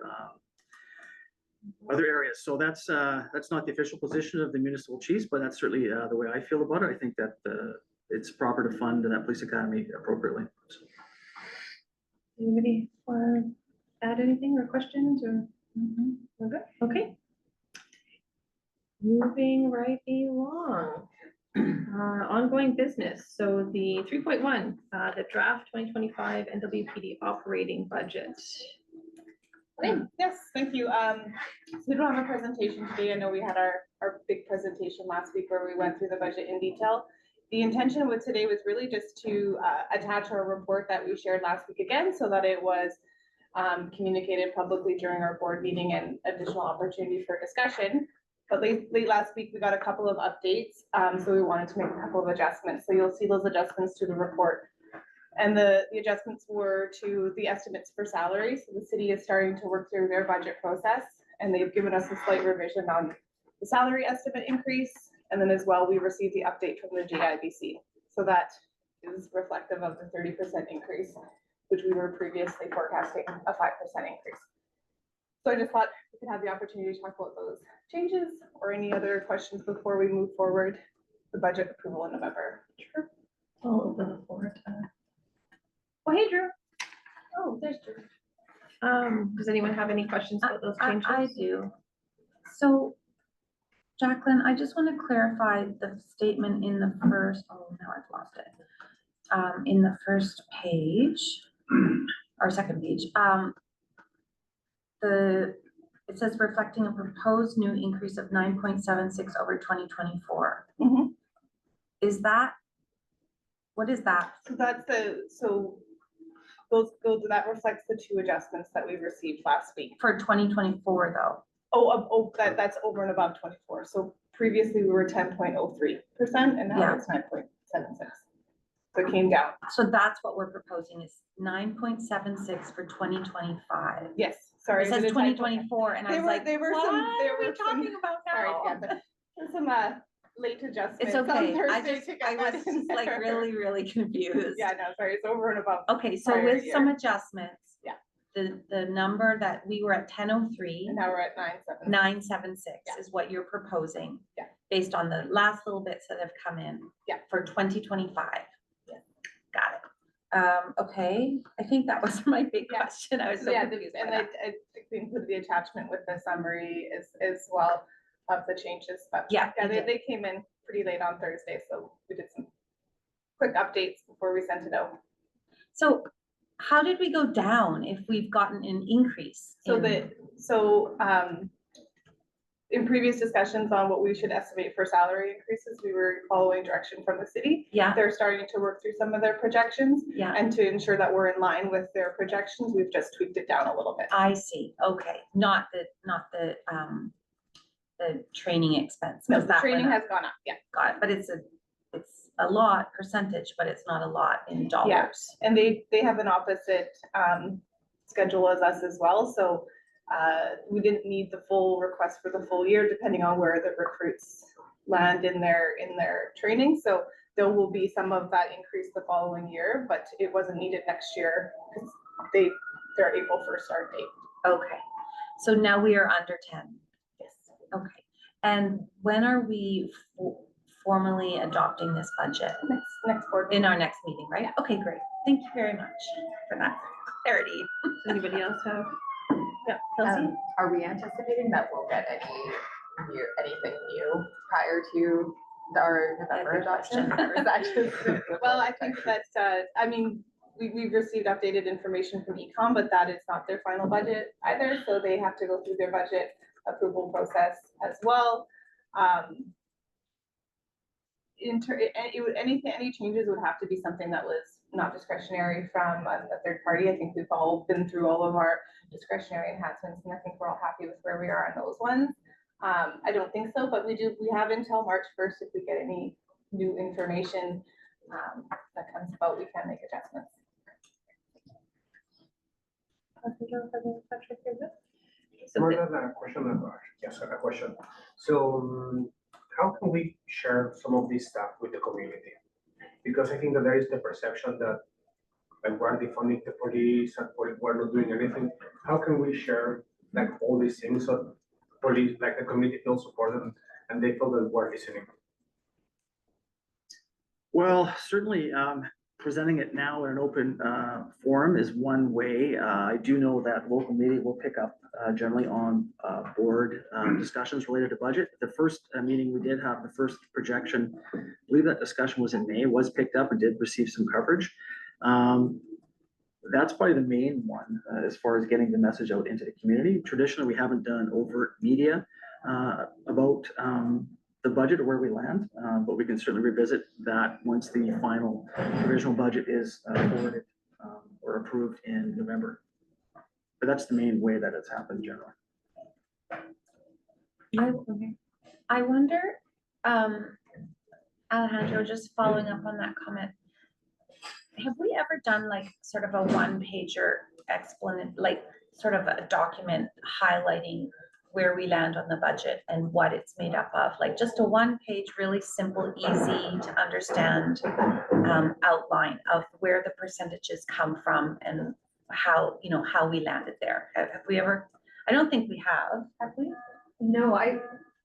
areas. So that's not the official position of the municipal chiefs, but that's certainly the way I feel about it. I think that it's proper to fund that police academy appropriately. So. Anybody want to add anything or questions or? We're good. Okay. Moving right along. Ongoing business. So the 3.1, the draft 2025 NWPD operating budget. Yes, thank you. So we don't have a presentation today. I know we had our big presentation last week where we went through the budget in detail. The intention with today was really just to attach our report that we shared last week again, so that it was communicated publicly during our board meeting and additional opportunity for discussion. But late last week, we got a couple of updates, so we wanted to make a couple of adjustments. So you'll see those adjustments to the report. And the adjustments were to the estimates for salaries. So the city is starting to work through their budget process, and they've given us a slight revision on the salary estimate increase. And then as well, we received the update from the JIBC. So that is reflective of the 30% increase, which we were previously forecasting a 5% increase. So I just thought we could have the opportunity to talk about those changes or any other questions before we move forward the budget approval in November. Sure. I'll open the floor to. Oh, hey, Drew. Oh, there's Drew. Does anyone have any questions about those changes? I do. So, Jacqueline, I just want to clarify the statement in the first, oh, now I've lost it. In the first page, or second page, it says reflecting a proposed new increase of 9.76 over 2024. Is that, what is that? So that's that reflects the 2 adjustments that we received last week. For 2024 though? That's over and above 24. So previously we were 10.03% and now it's 9.76. So it came down. So that's what we're proposing is 9.76 for 2025. Yes, sorry. It says 2024 and I was like, there were what some, are we talking about sorry, now? yeah, but there's some late adjustments. It's on okay. I Thursday was to get that just in like there. really confused. Yeah, no, sorry, it's over and above. Okay, so prior with some year. adjustments. Yeah. The number that we were at 10.03. And now we're at 9.7. 976 Yeah. is what you're proposing. Yeah. Based on the last little bits that have come in. Yeah. For 2025. Yeah. Got it. Okay, I think that was my big Yeah. question. I was so Yeah, confused by and that. I think we included the attachment with the summary as well of the changes, but Yeah, you did. they came in pretty late on Thursday, so we did some quick updates before we sent it out. So how did we go down if we've gotten an increase? In previous discussions on what we should estimate for salary increases, we were following direction from the city. Yeah. They're starting to work through some of their projections. Yeah. And to ensure that we're in line with their projections, we've just tweaked it down a little bit. I see, okay, not the training expense. No, 'cause the that training went has up. gone up, yeah. Got it, but it's a lot percentage, but it's not a lot in dollars. And they have an opposite schedule as us as well, so we didn't need the full request for the full year, depending on where the recruits land in their training. So there will be some of that increase the following year, but it wasn't needed next year because their April 1st start date. Okay, so now we are under 10. Yes. Okay, and when are we formally adopting this budget? Next board. In our next meeting, right? Okay, great. Thank you very much for that clarity. Does anybody else have? Yeah, Kelsey? Are we anticipating that we'll get anything new prior to our November adoption? Or is that just? Well, I think that, we've received updated information from Econ, but that is not their final budget either, so they have to go through their budget approval process as well. Any changes would have to be something that was not discretionary from a third party. I think we've all been through all of our discretionary enhancements, and I think we're all happy with where we are on those ones. I don't think so, but we have until March 1st if we get any new information that comes about, we can make adjustments. More than a question, yes, a question. So how can we share some of this stuff with the community? Because I think that there is the perception that like we're defunding the police and we're not doing anything. How can we share like all these things so police, like the community feels supported and they feel that we're listening? Well, certainly, presenting it now in an open forum is one way. I do know that local media will pick up generally on board discussions related to budget. The first meeting we did have, the first projection, I believe that discussion was in May, was picked up and did receive some coverage. That's probably the main one as far as getting the message out into the community. Traditionally, we haven't done overt media about the budget or where we land, but we can certainly revisit that once the final provisional budget is forwarded or approved in November. But that's the main way that it's happened generally. I wonder, Alejandro, just following up on that comment, have we ever done like sort of a one-pager explanation, like sort of a document highlighting where we land on the budget and what it's made up of, like just a one-page, really simple, easy to understand outline of where the percentages come from and how, how we landed there? Have we ever, I don't think we have we? No,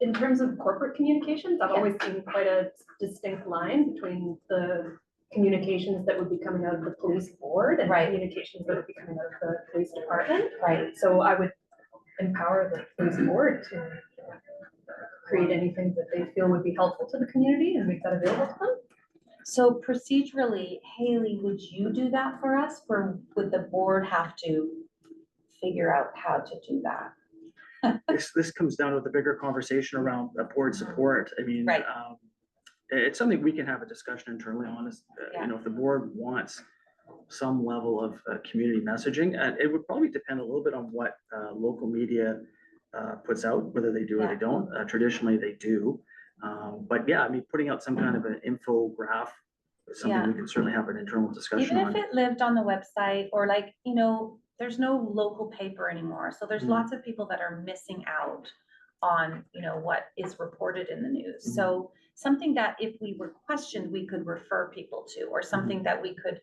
in terms of corporate communications, I've always seen quite a distinct line between the communications that would be coming out of the police board and Right. communications that would be coming out of the police department. Right. So I would empower the police board to create anything that they feel would be helpful to the community and make that available to them. So procedurally, Haley, would you do that for us, or would the board have to figure out how to do that? This comes down to the bigger conversation around board support. I mean, Right. It's something we can have a discussion internally on, is, Yeah. you know, if the board wants some level of community messaging, it would probably depend a little bit on what local media puts out, whether they do or they Yeah. don't. Traditionally, they do. But yeah, I mean, putting out some kind of an infograph is something we can certainly have an internal discussion Even on. if it lived on the website, or like, you know, there's no local paper anymore, so there's Mhm. lots of people that are missing out on, you know, what is reported in the news. So something that if we were questioned, we could refer people to, or something that we could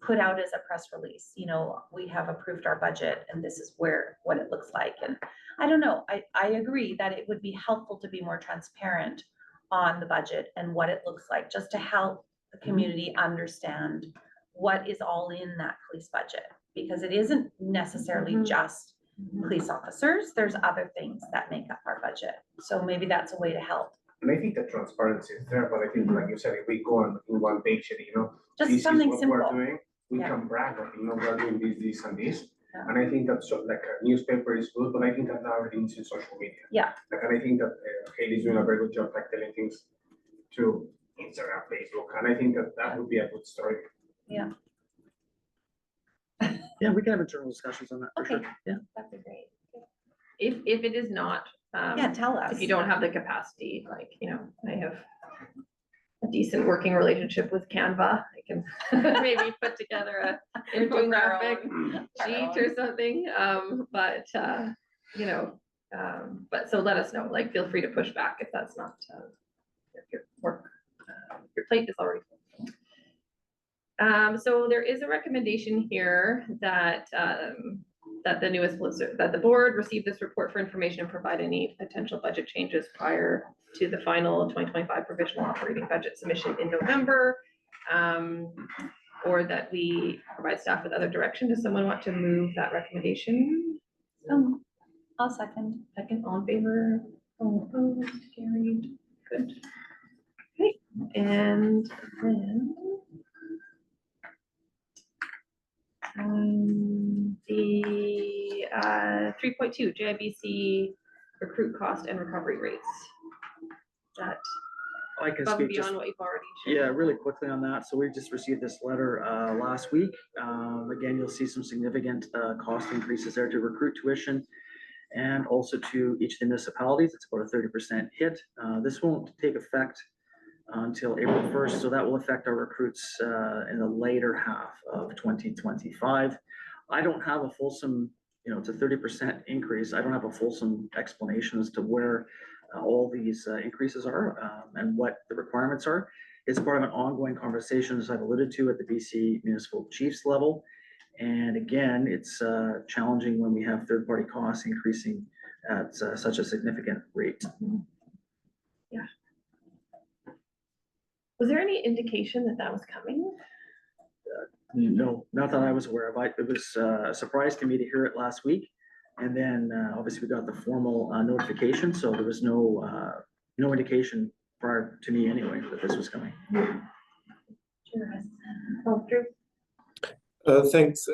put out as a press release, you know, we have approved our budget and this is what it looks like. And I don't know, I agree that it would be helpful to be more transparent on the budget and what it looks like, just to help the community understand what is all in that police budget. Because it isn't necessarily just police officers, there's other things that make up our budget. So maybe that's a way to help. And I think the transparency is there, but I think, like you said, if we go on in one page, and, you know, Just this is something what we're simple. doing, we Yeah. can brag of, you know, we're doing this, and this. Yeah. And I think that sort of like a newspaper is good, but I think that now everything's in social media. Yeah. Like, and I think that Haley's doing a very good job, like telling things to Instagram, Facebook, and I think that that would be a good story. Yeah. Yeah, we can have internal discussions on that for Okay. sure. Yeah. That'd be great. If it is not, Yeah, tell us. if you don't have the capacity, like, you know, I have a decent working relationship with Canva, I can maybe put together a doing our infographic our sheet or something, you know, but so let us know, like, feel free to push back if that's not, if your work, your plate is already full. So there is a recommendation here that, that the board receive this report for information and provide any potential budget changes prior to the final 2025 provisional operating budget submission in November. Or that we provide staff with other direction. Does someone want to move that recommendation? I'll second. Second, all in favor, all opposed, carried, good. Okay, and then the 3.2 JIBC recruit cost and recovery rates. That I can above and speak just, beyond what you've already shared. yeah, really quickly on that. So we just received this letter last week. Again, you'll see some significant cost increases there to recruit tuition and also to each of the municipalities. It's about a 30% hit. This won't take effect until April 1st, so that will affect our recruits in the later half of 2025. I don't have a fulsome, you know, it's a 30% increase. I don't have a fulsome explanation as to where all these increases are and what the requirements are. It's part of an ongoing conversation, as I've alluded to, at the BC municipal chiefs level. And again, it's challenging when we have third-party costs increasing at such a significant rate. Yeah. Was there any indication that that was coming? No, not that I was aware of. It was a surprise to me to hear it last week. And then obviously we got the formal notification, so there was no indication prior to me anyway that this was coming. Oh, Drew. Thanks.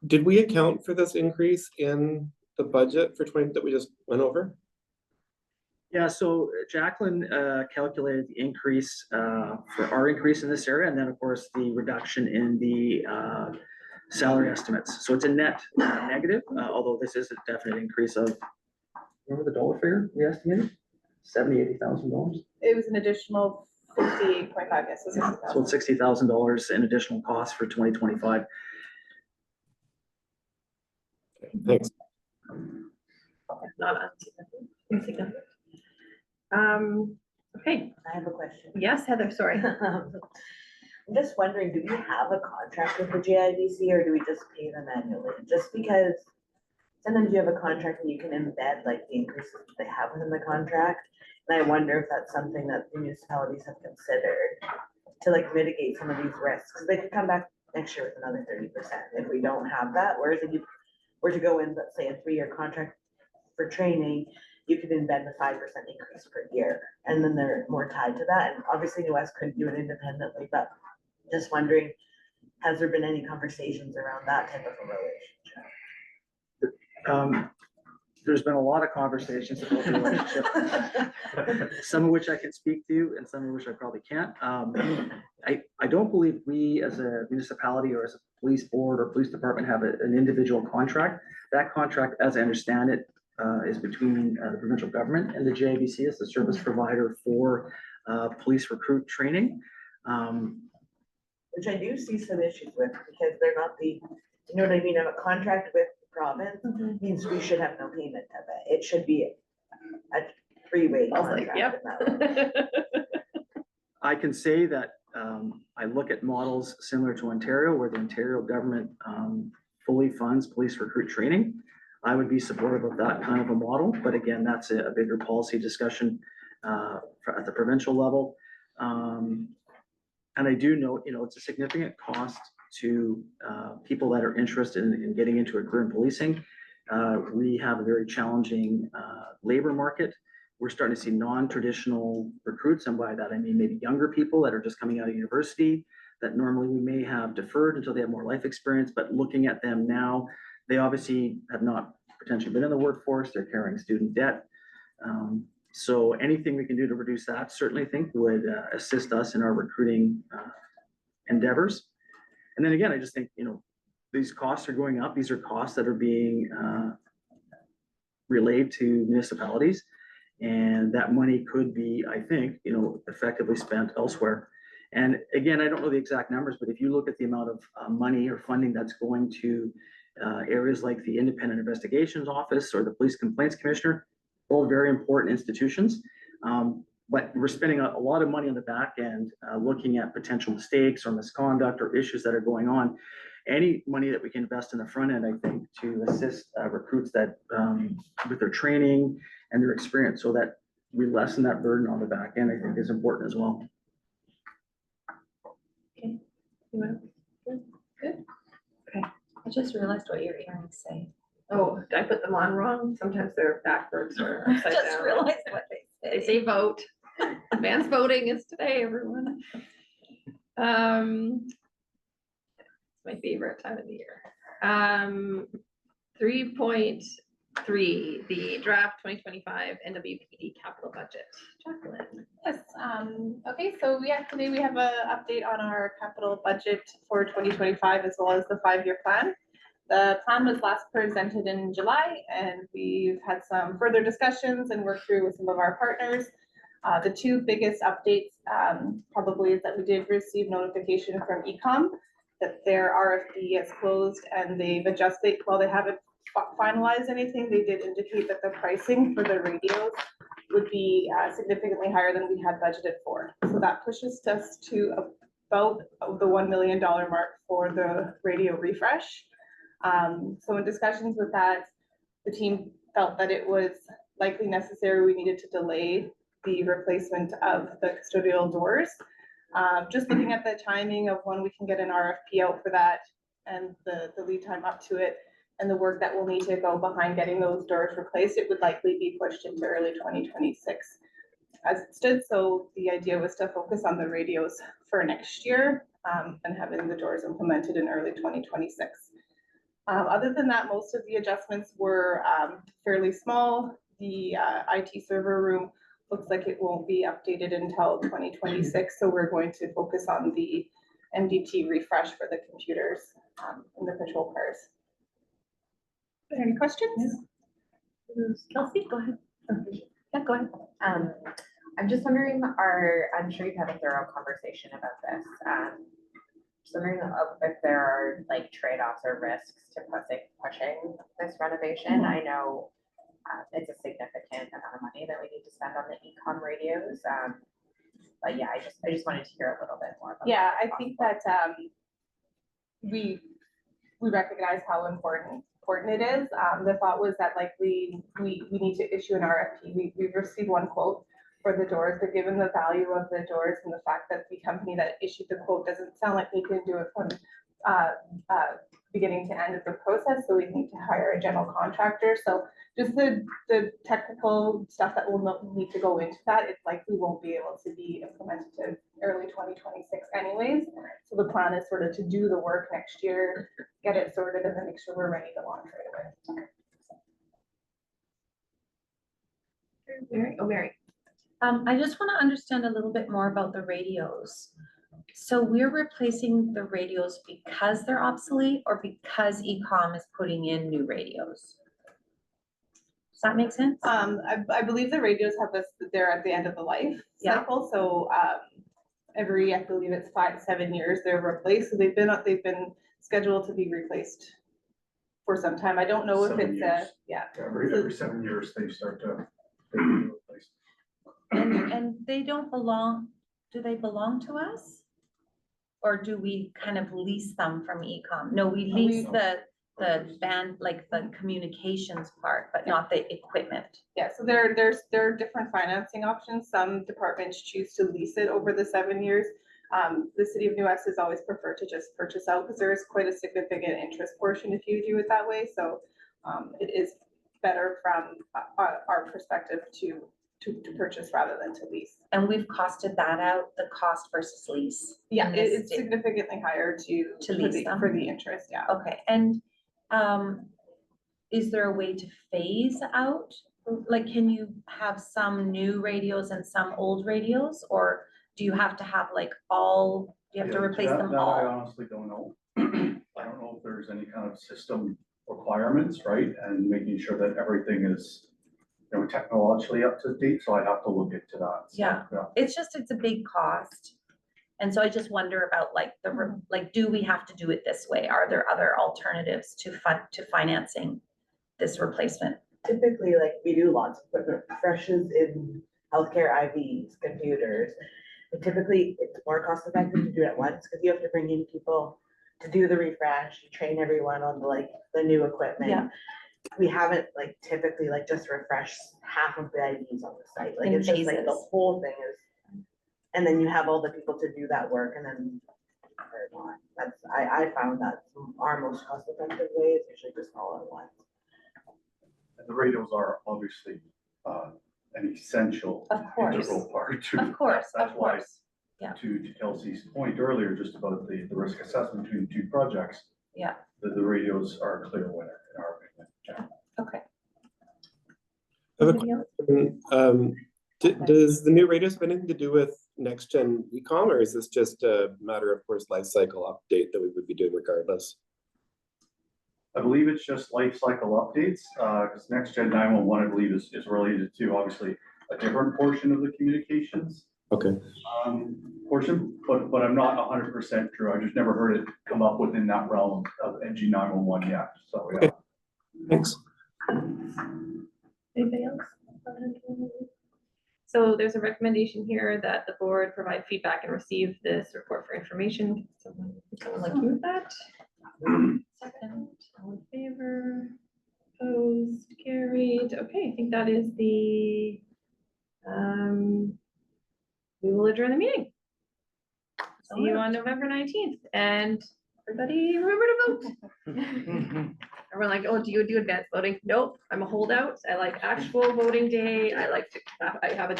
Did we account for this increase in the budget for 20 that we just went over? Yeah, so Jacqueline calculated the increase for our increase in this area, and then of course the reduction in the salary estimates. So it's a net negative, although this is a definite increase of, remember the dollar figure we estimated? $80,000. It was an additional 58.5, yes, so So it's $60,000 in additional costs for 2025. Thanks. Not insignificant. Okay, I have a question. yes, Heather, sorry. I'm just wondering, do we have a contract with the JIBC or do we just pay them annually? Just because sometimes you have a contract and you can embed like the increases that they have within the contract. And I wonder if that's something that the municipalities have considered to like mitigate some of these risks, because they could come back next year with another 30% if we don't have that, whereas if you were to go in, let's say, a 3-year contract for training, you could embed the 5% increase per year, and then they're more tied to that, and obviously New West couldn't do it independently, but just wondering, has there been any conversations around that type of a relationship? There's been a lot of conversations about the relationship, some of which I can speak to and some of which I probably can't. I don't believe we as a municipality or as a police board or police department have an individual contract. That contract, as I understand it, is between the provincial government and the JIBC as the service provider for police recruit training. Which I do see some issues with, because they're not the, you know what I mean, a contract with the province means we should have no payment of it. It should be a three-way I was like, contract. in that way. I can say that I look at models similar to Ontario, where the Ontario government fully funds police recruit training. I would be supportive of that kind of a model, but again, that's a bigger policy discussion at the provincial level. And I do know, it's a significant cost to people that are interested in getting into a career in policing. We have a very challenging labor market. We're starting to see non-traditional recruits, and by that I mean maybe younger people that are just coming out of university that normally we may have deferred until they have more life experience, but looking at them now, they obviously have not potentially been in the workforce, they're carrying student debt. So anything we can do to reduce that, certainly I think would assist us in our recruiting endeavors. And then again, I just think, these costs are going up. These are costs that are being relayed to municipalities. And that money could be, I think, effectively spent elsewhere. And again, I don't know the exact numbers, but if you look at the amount of money or funding that's going to areas like the Independent Investigations Office or the Police Complaints Commissioner, all very important institutions. But we're spending a lot of money on the back end, looking at potential mistakes or misconduct or issues that are going on. Any money that we can invest in the front end, I think, to assist recruits that with their training and their experience, so that we lessen that burden on the back end, I think is important as well. Okay. Good. Okay. I just realized what your earrings say. Oh, did I put them on wrong? Sometimes they're backwards or upside down. Just realized what they say. They say vote. Advanced voting is today, everyone. It's my favorite time of the year. 3.3, the draft 2025 NWPD capital budget. Jacqueline. Yes, okay, so today we have an update on our capital budget for 2025 as well as the 5-year plan. The plan was last presented in July, and we've had some further discussions and worked through with some of our partners. The two biggest updates probably is that we did receive notification from ECOM that their RFP is closed, and they've adjusted, while they haven't finalized anything, they did indicate that the pricing for the radios would be significantly higher than we had budgeted for. So that pushes us to about the $1 million mark for the radio refresh. So in discussions with that, the team felt that it was likely necessary, we needed to delay the replacement of the custodial doors. Just looking at the timing of when we can get an RFP out for that and the lead time up to it and the work that will need to go behind getting those doors replaced, it would likely be pushed into early 2026 as it stood. So the idea was to focus on the radios for next year and having the doors implemented in early 2026. Other than that, most of the adjustments were fairly small. The IT server room looks like it won't be updated until 2026. So we're going to focus on the MDT refresh for the computers in the patrol cars. Any questions? Kelsey, go ahead. Yeah, go ahead. I'm just wondering, I'm sure you've had a thorough conversation about this. Just wondering if there are like trade-offs or risks to pushing this renovation. I know it's a significant amount of money that we need to spend on the ECOM radios. But yeah, I just wanted to hear a little bit more about Yeah, that. I think that we recognize how important important it is. The thought was that like we need to issue an RFP. We've received one quote for the doors, but given the value of the doors and the fact that the company that issued the quote doesn't sound like they can do it from beginning to end of the process, so we need to hire a general contractor. So just the technical stuff that will need to go into that, it's likely won't be able to be implemented to early 2026 anyways. So the plan is sort of to do the work next year, get it sorted, and then make sure we're ready to launch right away. Mary. I just want to understand a little bit more about the radios. So we're replacing the radios because they're obsolete or because ECOM is putting in new radios? Does that make sense? I believe the radios have this, they're at the end of the life Yeah. cycle, so every, I believe it's 5-7 years, they're replaced, so they've been scheduled to be replaced for some time. I don't know if 7 it's years. yeah. Every 7 years, they start to be replaced. And they don't belong, do they belong to us? Or do we kind of lease them from ECOM? No, we lease the band, like the communications part, but not the equipment. Yeah, so there are different financing options. Some departments choose to lease it over the 7 years. The city of New West has always preferred to just purchase out because there is quite a significant interest portion if you do it that way. So it is better from our perspective to purchase rather than to lease. And we've costed that out, the cost versus lease. Yeah, in this it's state. significantly higher To lease them? for the interest, yeah. Okay, and is there a way to phase out? Like, can you have some new radios and some old radios, or do you have to have like all, do you have to replace them That I all? honestly don't know. I don't know if there's any kind of system requirements, right? And making sure that everything is, you know, technologically up to date, so I'd have to look into that. So, Yeah. It's just, it's a big cost. And so I just wonder about like like, do we have to do it this way? Are there other alternatives to financing this replacement? Typically, like, we do lots of equipment refreshes in healthcare, IVs, computers. And typically, it's more cost effective to do it at once, because you have to bring in people to do the refresh, train everyone on the new equipment. Yeah. We haven't like typically like just refreshed half of the IVs on the site, like In it's just like the phases. whole thing is. And then you have all the people to do that work and then. or not. That's, I found that our most cost effective way is usually just all at once. And the radios are obviously an essential Of course. integral part to. Of course, That's of why, course. Yeah. to Kelsey's point earlier, just about the risk assessment between the two projects. Yeah. The radios are a clear winner in our opinion. Yeah. Okay. I have a Anybody else? question. Does the new radios have anything to do with next gen ecom, or is this just a matter of course life cycle update that we would be doing regardless? I believe it's just life cycle updates, because next gen 911, I believe is related to obviously a different portion of the communications. Okay. Portion, but I'm not 100% true. I just never heard it come up within that realm of NG 911 yet. So yeah. Okay. Thanks. Anybody else? So there's a recommendation here that the board provide feedback and receive this report for information. Someone like to move that? Second, all in favor, opposed, carried. Okay, I think that is the, we will adjourn the meeting. See you on November 19th, and everybody remember to vote. Everyone like, oh, do you do advanced voting? Nope, I'm a holdout. I like actual voting day. I like to, I have a